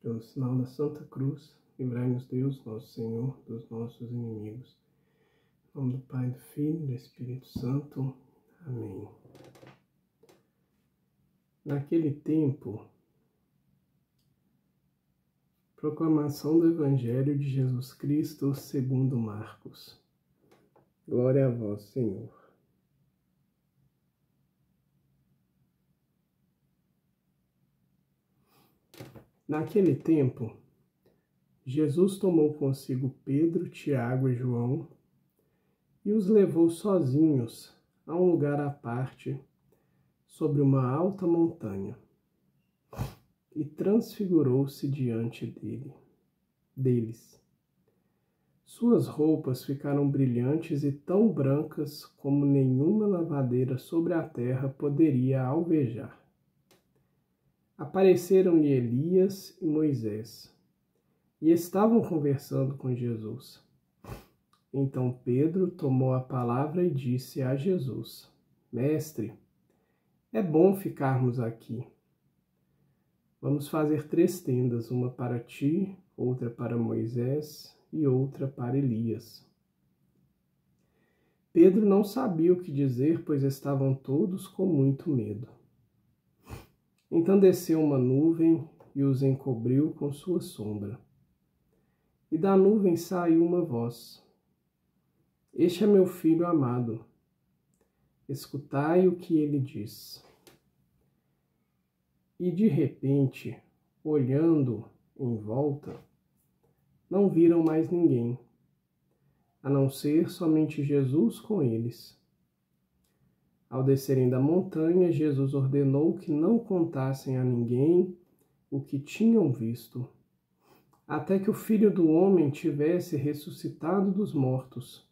Pelo sinal da Santa Cruz, livrai-nos Deus, nosso Senhor, dos nossos inimigos. Em nome do Pai, do Filho e do Espírito Santo. Amém. Naquele tempo, proclamação do Evangelho de Jesus Cristo segundo Marcos. Glória a vós, Senhor. Naquele tempo, Jesus tomou consigo Pedro, Tiago e João e os levou sozinhos a um lugar à parte, sobre uma alta montanha, e transfigurou-se diante deles. Suas roupas ficaram brilhantes e tão brancas como nenhuma lavadeira sobre a terra poderia alvejar. Apareceram-lhe Elias e Moisés, e estavam conversando com Jesus. Então Pedro tomou a palavra e disse a Jesus: Mestre, é bom ficarmos aqui. Vamos fazer 3 tendas, uma para ti, outra para Moisés e outra para Elias. Pedro não sabia o que dizer, pois estavam todos com muito medo. Então desceu uma nuvem e os encobriu com sua sombra. E da nuvem saiu uma voz: Este é meu filho amado. Escutai o que ele diz. E de repente, olhando em volta, não viram mais ninguém, a não ser somente Jesus com eles. Ao descerem da montanha, Jesus ordenou que não contassem a ninguém o que tinham visto, até que o Filho do Homem tivesse ressuscitado dos mortos.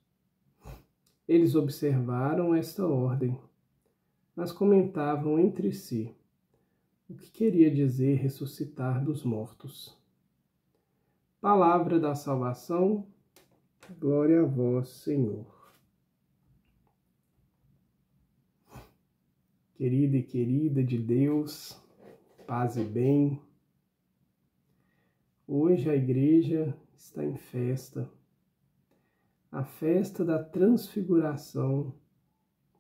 Eles observaram esta ordem, mas comentavam entre si o que queria dizer ressuscitar dos mortos. Palavra da salvação, glória a vós, Senhor. Querida e querida de Deus, paz e bem. Hoje a igreja está em festa, a festa da transfiguração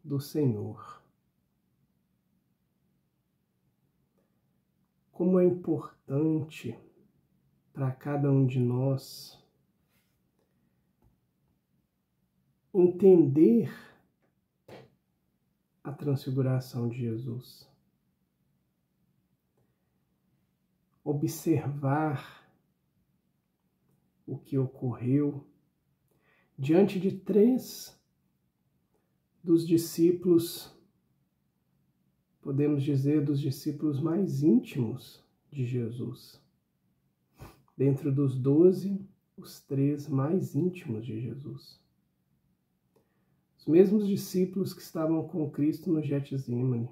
do Senhor. Como é importante para cada um de nós entender a transfiguração de Jesus. Observar o que ocorreu diante de 3 dos discípulos, podemos dizer, dos discípulos mais íntimos de Jesus. Dentro dos 12, os 3 mais íntimos de Jesus. Os mesmos discípulos que estavam com Cristo no Getsemane.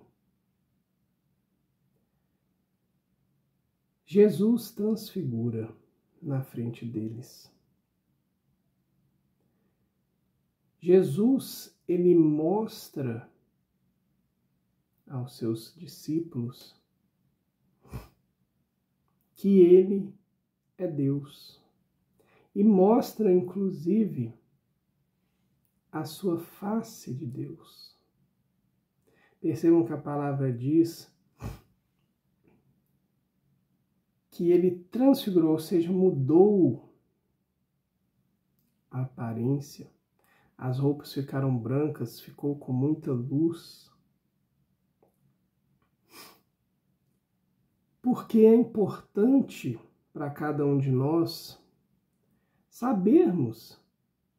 Jesus transfigura na frente deles. Jesus, ele mostra aos seus discípulos que ele é Deus. E mostra, inclusive, a sua face de Deus. Percebam que a palavra diz que ele transfigurou, ou seja, mudou a aparência. As roupas ficaram brancas, ficou com muita luz. Porque é importante para cada um de nós sabermos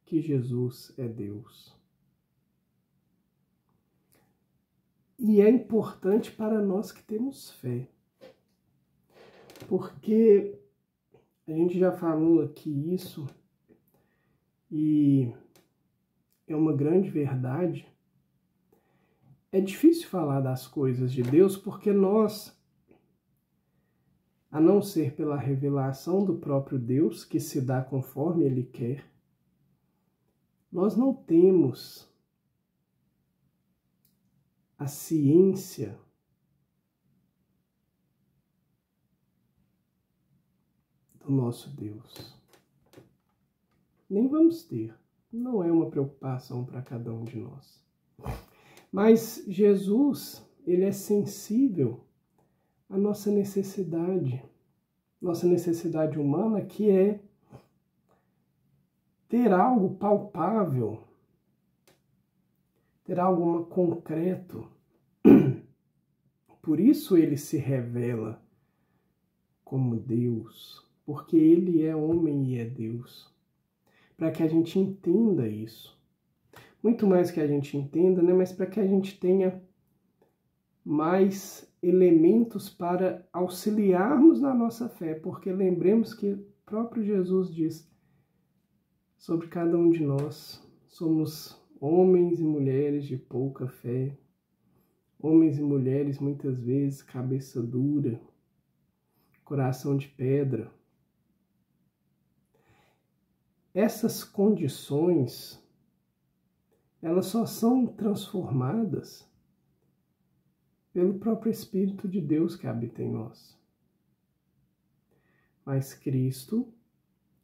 que Jesus é Deus. E é importante para nós que temos fé. Porque a gente já falou aqui isso, e é uma grande verdade. É difícil falar das coisas de Deus porque nós, a não ser pela revelação do próprio Deus, que se dá conforme Ele quer, nós não temos a ciência do nosso Deus. Nem vamos ter. Não é uma preocupação para cada um de nós. Mas Jesus, ele é sensível à nossa necessidade humana, que é ter algo palpável, ter algo concreto. Por isso ele se revela como Deus, porque ele é homem e é Deus. Para que a gente entenda isso. Muito mais que a gente entenda, né? Mas para que a gente tenha mais elementos para auxiliarmos na nossa fé, porque lembremos que o próprio Jesus diz sobre cada um de nós: somos homens e mulheres de pouca fé, homens e mulheres muitas vezes cabeça dura, coração de pedra. Essas condições, elas só são transformadas pelo próprio Espírito de Deus que habita em nós. Mas Cristo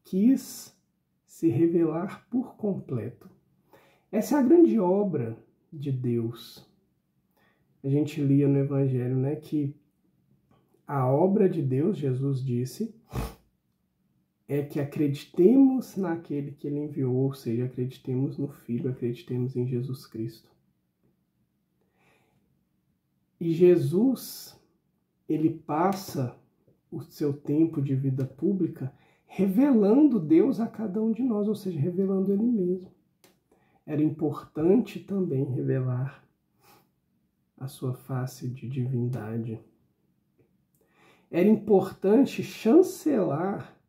quis se revelar por completo. Essa é a grande obra de Deus. A gente lia no Evangelho, né, que a obra de Deus, Jesus disse, é que acreditemos naquele que ele enviou, ou seja, acreditemos no Filho, acreditemos em Jesus Cristo. E Jesus, ele passa o seu tempo de vida pública revelando Deus a cada um de nós, ou seja, revelando ele mesmo. Era importante também revelar a sua face de divindade. Era importante chancelar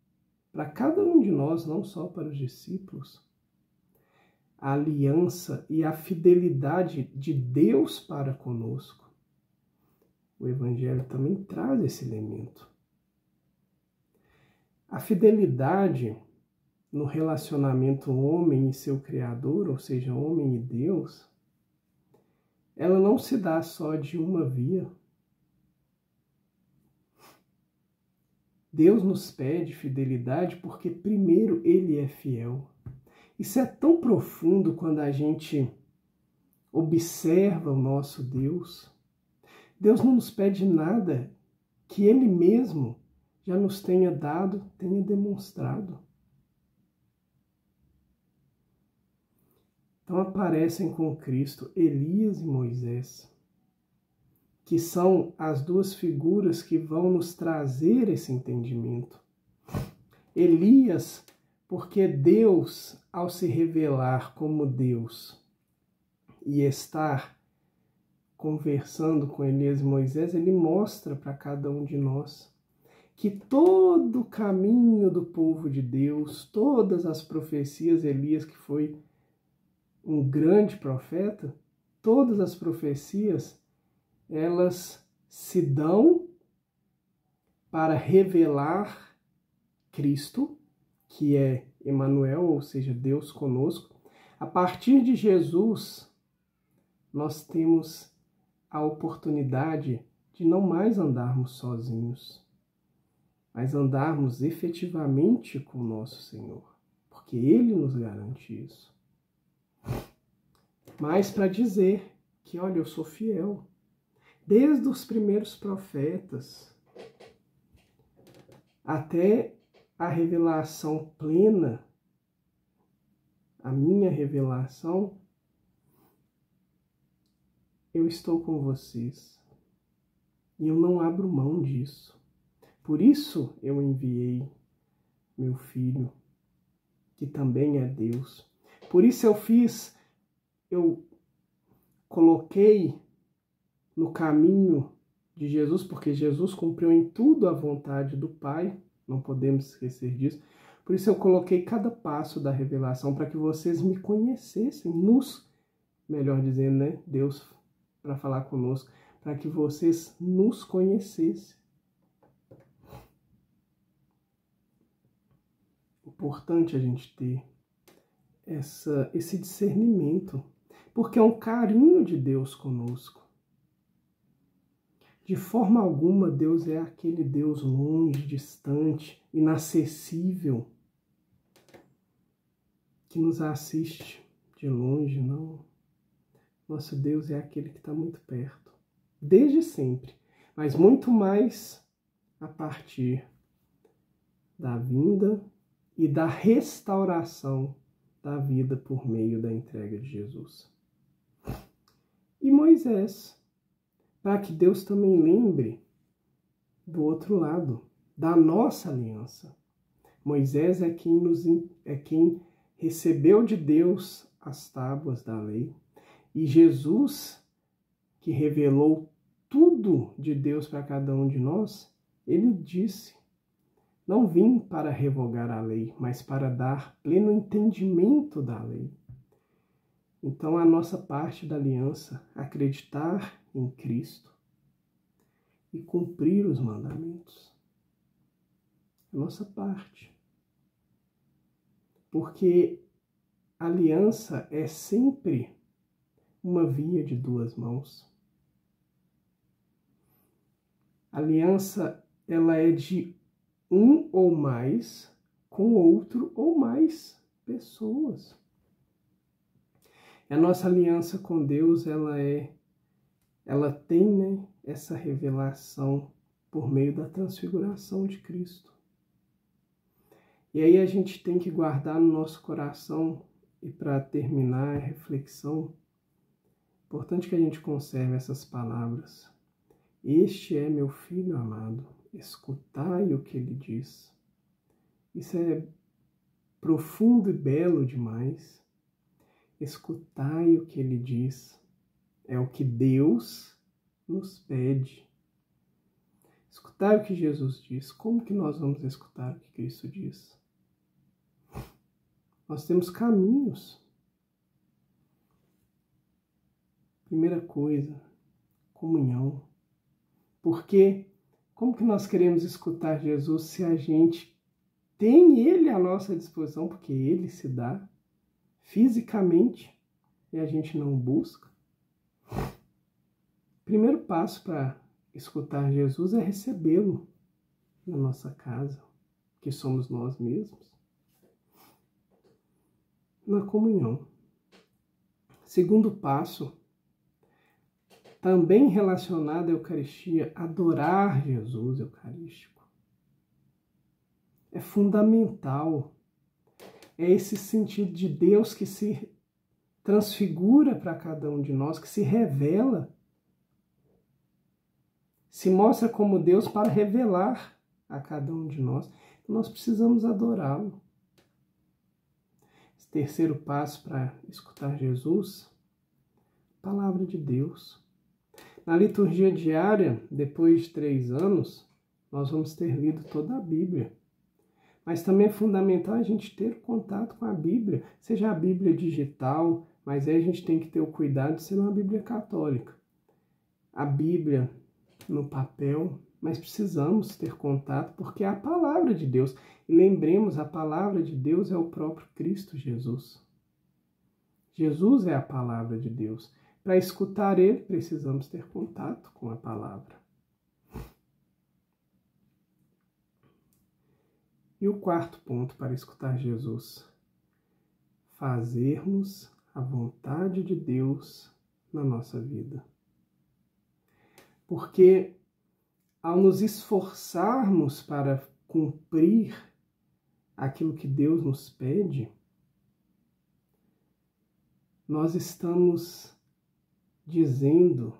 para cada um de nós, não só para os discípulos, a aliança e a fidelidade de Deus para conosco. O Evangelho também traz esse elemento. A fidelidade no relacionamento homem e seu Criador, ou seja, homem e Deus, ela não se dá só de uma via. Deus nos pede fidelidade porque, primeiro, ele é fiel. Isso é tão profundo quando a gente observa o nosso Deus. Deus não nos pede nada que ele mesmo já nos tenha dado, tenha demonstrado. Então aparecem com Cristo Elias e Moisés, que são as duas figuras que vão nos trazer esse entendimento. Elias, porque Deus, ao se revelar como Deus e estar conversando com Elias e Moisés, ele mostra para cada um de nós que todo o caminho do povo de Deus, todas as profecias, Elias, que foi um grande profeta, todas as profecias, elas se dão para revelar Cristo, que é Emanuel, ou seja, Deus conosco. A partir de Jesus, nós temos a oportunidade de não mais andarmos sozinhos, mas andarmos efetivamente com o nosso Senhor, porque Ele nos garante isso. Mas para dizer que, olha, eu sou fiel, desde os primeiros profetas até a revelação plena, a minha revelação, eu estou com vocês e eu não abro mão disso. Por isso eu enviei meu Filho, que também é Deus. Por isso eu coloquei no caminho de Jesus, porque Jesus cumpriu em tudo a vontade do Pai, não podemos esquecer disso. Por isso eu coloquei cada passo da revelação para que vocês me conhecessem, melhor dizendo, né? Deus para falar conosco, para que vocês nos conhecessem. Importante a gente ter esse discernimento, porque é um carinho de Deus conosco. De forma alguma, Deus é aquele Deus longe, distante, inacessível, que nos assiste de longe, não. Nosso Deus é aquele que está muito perto, desde sempre, mas muito mais a partir da vinda e da restauração da vida por meio da entrega de Jesus. E Moisés, para que Deus também lembre do outro lado, da nossa aliança. Moisés é quem recebeu de Deus as tábuas da lei, e Jesus, que revelou tudo de Deus para cada um de nós, ele disse: não vim para revogar a lei, mas para dar pleno entendimento da lei. Então, a nossa parte da aliança, acreditar em Cristo e cumprir os mandamentos. A nossa parte. Porque a aliança é sempre uma via de duas mãos. A aliança, ela é de um ou mais com outro ou mais pessoas. A nossa aliança com Deus, ela tem, né, essa revelação por meio da transfiguração de Cristo. E aí a gente tem que guardar no nosso coração, e para terminar a reflexão, é importante que a gente conserve essas palavras. Este é meu filho amado, escutai o que ele diz. Isso é profundo e belo demais. Escutai o que ele diz. É o que Deus nos pede. Escutai o que Jesus diz. Como que nós vamos escutar o que Cristo diz? Nós temos caminhos. Primeira coisa, comunhão. Porque como que nós queremos escutar Jesus se a gente tem Ele à nossa disposição, porque Ele se dá fisicamente e a gente não busca? Primeiro passo para escutar Jesus é recebê-lo na nossa casa, que somos nós mesmos, na comunhão. Segundo passo, também relacionado à Eucaristia, adorar Jesus eucarístico. É fundamental. É esse sentido de Deus que se transfigura para cada um de nós, que se revela, se mostra como Deus para revelar a cada um de nós. Nós precisamos adorá-lo. Esse terceiro passo para escutar Jesus, palavra de Deus. Na liturgia diária, depois de 3 anos, nós vamos ter lido toda a Bíblia. Mas também é fundamental a gente ter contato com a Bíblia, seja a Bíblia digital, mas aí a gente tem que ter o cuidado de ser uma Bíblia católica. A Bíblia no papel, mas precisamos ter contato porque é a palavra de Deus. E lembremos, a palavra de Deus é o próprio Cristo Jesus. Jesus é a palavra de Deus. Para escutar Ele, precisamos ter contato com a palavra. E o quarto ponto para escutar Jesus: fazermos a vontade de Deus na nossa vida. Porque ao nos esforçarmos para cumprir aquilo que Deus nos pede, nós estamos dizendo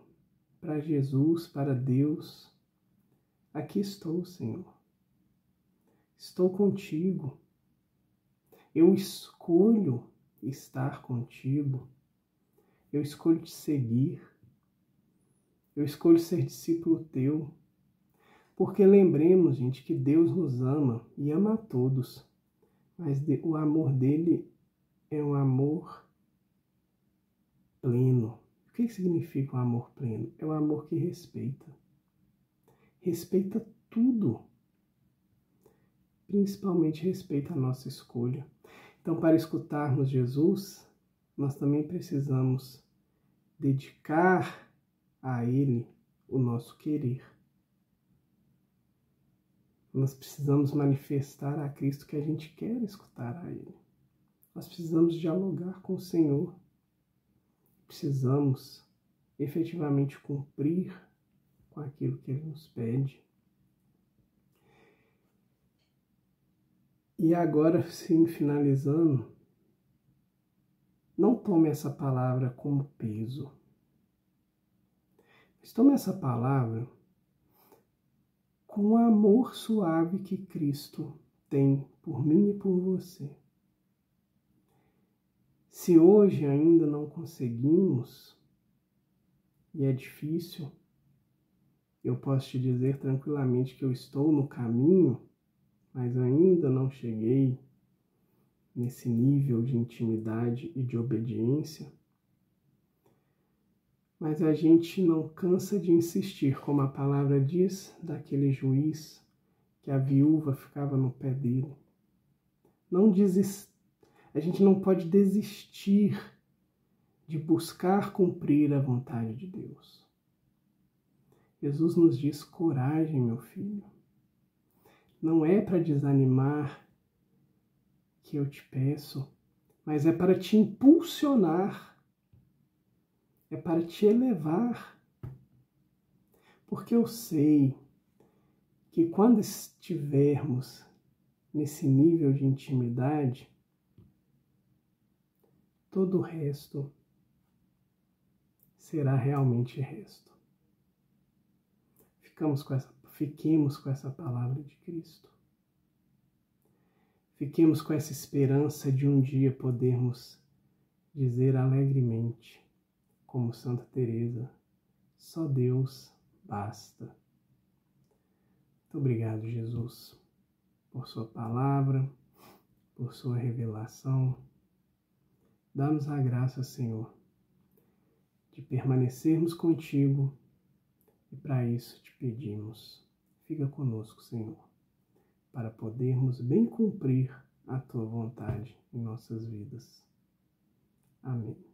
para Jesus, para Deus: aqui estou, Senhor. Estou contigo. Eu escolho estar contigo. Eu escolho te seguir. Eu escolho ser discípulo teu. Porque lembremos, gente, que Deus nos ama e ama a todos. Mas o amor dele é um amor pleno. O que significa um amor pleno? É um amor que respeita. Respeita tudo. Principalmente respeita a nossa escolha. Então, para escutarmos Jesus, nós também precisamos dedicar a Ele o nosso querer. Nós precisamos manifestar a Cristo que a gente quer escutar a Ele. Nós precisamos dialogar com o Senhor. Precisamos efetivamente cumprir com aquilo que Ele nos pede. E agora, sim, finalizando, não tome essa palavra como peso. Mas tome essa palavra com o amor suave que Cristo tem por mim e por você. Se hoje ainda não conseguimos, e é difícil, eu posso te dizer tranquilamente que eu estou no caminho, mas ainda não cheguei nesse nível de intimidade e de obediência. Mas a gente não cansa de insistir, como a palavra diz daquele juiz que a viúva ficava no pé dele. A gente não pode desistir de buscar cumprir a vontade de Deus. Jesus nos diz: coragem, meu filho. Não é para desanimar que eu te peço, mas é para te impulsionar, é para te elevar. Porque eu sei que quando estivermos nesse nível de intimidade, todo o resto será realmente resto. Fiquemos com essa palavra de Cristo. Fiquemos com essa esperança de um dia podermos dizer alegremente, como Santa Teresa: só Deus basta. Muito obrigado, Jesus, por sua palavra, por sua revelação. Dá-nos a graça, Senhor, de permanecermos contigo, e para isso te pedimos. Fica conosco, Senhor, para podermos bem cumprir a tua vontade em nossas vidas. Amém.